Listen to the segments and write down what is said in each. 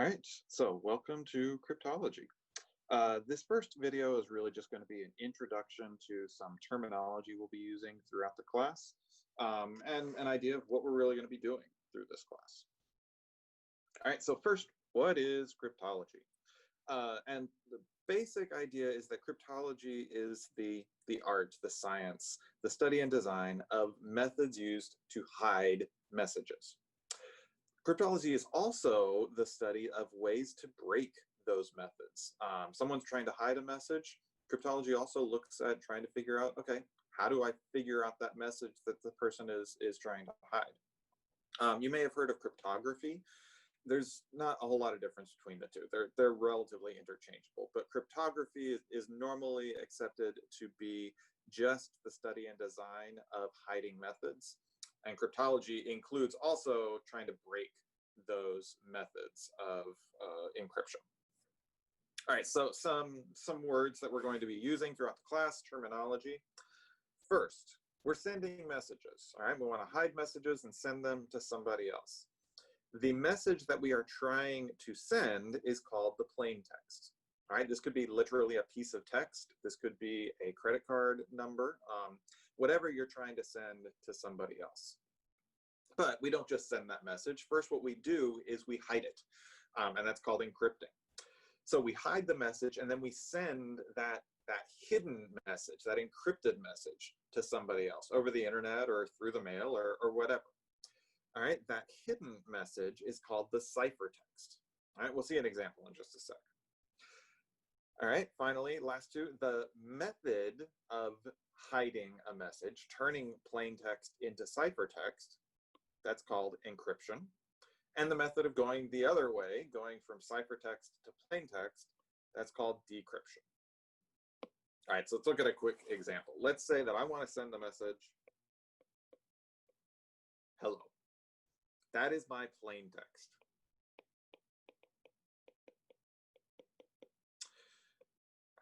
All right, so welcome to Cryptology. This first video is really just going to be an introduction to some terminology we'll be using throughout the class, and an idea of what we're really going to be doing through this class. All right, so first, what is cryptology? And the basic idea is that cryptology is the art, the science, the study and design of methods used to hide messages. Cryptology is also the study of ways to break those methods. Someone's trying to hide a message. Cryptology also looks at trying to figure out, okay, how do I figure out that message that the person is trying to hide? You may have heard of cryptography. There's not a whole lot of difference between the two. They're relatively interchangeable, but cryptography is normally accepted to be just the study and design of hiding methods. And cryptology includes also trying to break those methods of encryption. All right, so some words that we're going to be using throughout the class, terminology. First, we're sending messages. All right, we want to hide messages and send them to somebody else. The message that we are trying to send is called the plain text. All right, this could be literally a piece of text. This could be a credit card number, whatever you're trying to send to somebody else. But we don't just send that message. First, what we do is we hide it, and that's called encrypting. So we hide the message, and then we send that hidden message, that encrypted message, to somebody else over the internet or through the mail or whatever. All right, that hidden message is called the ciphertext. All right, we'll see an example in just a sec. All right, finally, last two, the method of hiding a message, turning plain text into ciphertext, that's called encryption. And the method of going the other way, going from ciphertext to plain text, that's called decryption. All right, so let's look at a quick example. Let's say that I want to send the message, hello. That is my plain text.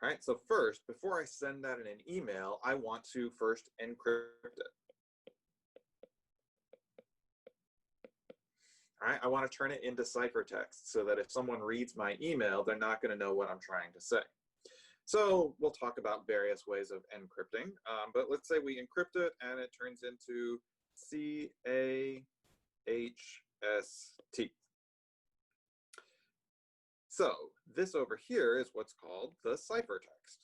All right, so first, before I send that in an email, I want to first encrypt it. All right, I want to turn it into ciphertext so that if someone reads my email, they're not going to know what I'm trying to say. So we'll talk about various ways of encrypting, but let's say we encrypt it and it turns into CAHST. So this over here is what's called the ciphertext.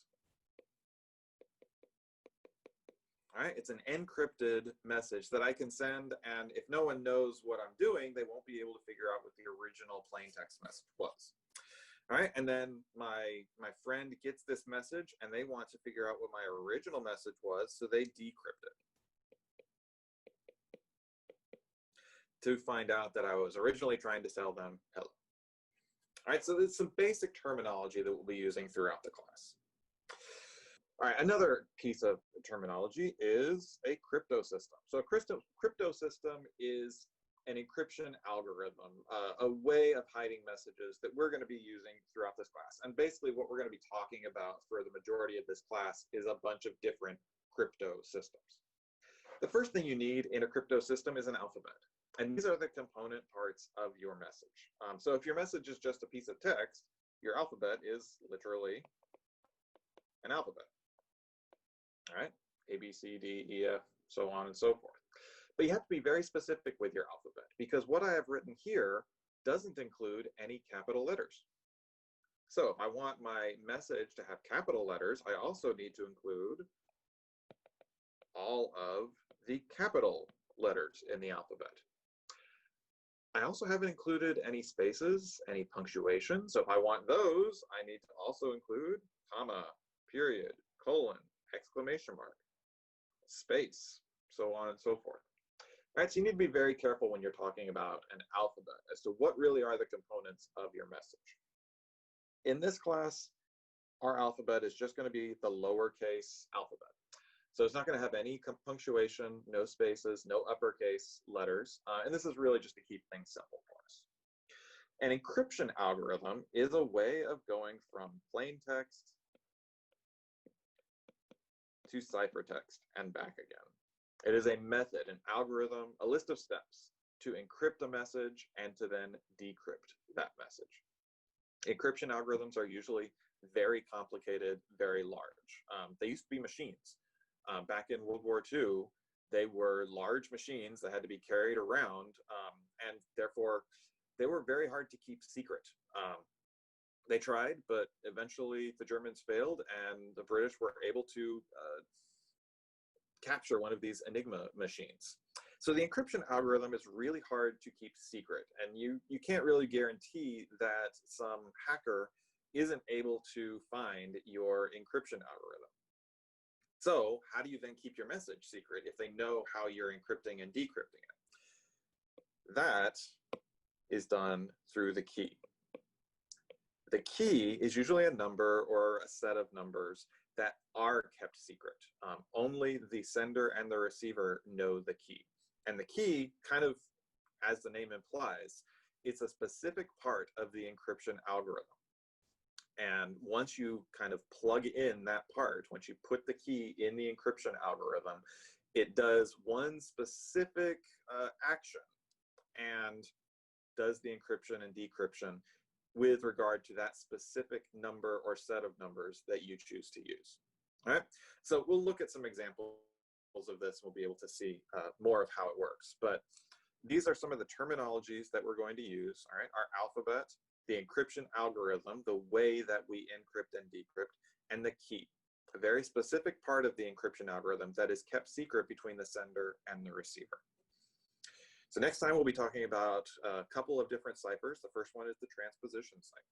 All right, it's an encrypted message that I can send, and if no one knows what I'm doing, they won't be able to figure out what the original plain text message was. All right, and then my friend gets this message, and they want to figure out what my original message was, so they decrypt it to find out that I was originally trying to tell them hello. All right, so there's some basic terminology that we'll be using throughout the class. All right, another piece of terminology is a crypto system. So a crypto system is an encryption algorithm, a way of hiding messages that we're going to be using throughout this class. And basically what we're going to be talking about for the majority of this class is a bunch of different crypto systems. The first thing you need in a crypto system is an alphabet. And these are the component parts of your message. So if your message is just a piece of text, your alphabet is literally an alphabet. All right, A, B, C, D, E, F, so on and so forth. But you have to be very specific with your alphabet because what I have written here doesn't include any capital letters. So if I want my message to have capital letters, I also need to include all of the capital letters in the alphabet. I also haven't included any spaces, any punctuation. So if I want those, I need to also include comma, period, colon, exclamation mark, space, so on and so forth. All right, so you need to be very careful when you're talking about an alphabet as to what really are the components of your message. In this class, our alphabet is just going to be the lowercase alphabet. So it's not going to have any punctuation, no spaces, no uppercase letters. And this is really just to keep things simple for us. An encryption algorithm is a way of going from plain text to ciphertext and back again. It is a method, an algorithm, a list of steps to encrypt a message and to then decrypt that message. Encryption algorithms are usually very complicated, very large. They used to be machines. Back in World War II, they were large machines that had to be carried around, and therefore they were very hard to keep secret. They tried, but eventually the Germans failed, and the British were able to capture one of these Enigma machines. So the encryption algorithm is really hard to keep secret, and you can't really guarantee that some hacker isn't able to find your encryption algorithm. So how do you then keep your message secret if they know how you're encrypting and decrypting it? That is done through the key. The key is usually a number or a set of numbers that are kept secret. Only the sender and the receiver know the key. And the key, kind of as the name implies, it's a specific part of the encryption algorithm. And once you kind of plug in that part, once you put the key in the encryption algorithm, it does one specific action and does the encryption and decryption with regard to that specific number or set of numbers that you choose to use. All right, so we'll look at some examples of this. We'll be able to see more of how it works. But these are some of the terminologies that we're going to use. All right, our alphabet, the encryption algorithm, the way that we encrypt and decrypt, and the key, a very specific part of the encryption algorithm that is kept secret between the sender and the receiver. So next time we'll be talking about a couple of different ciphers. The first one is the transposition cipher.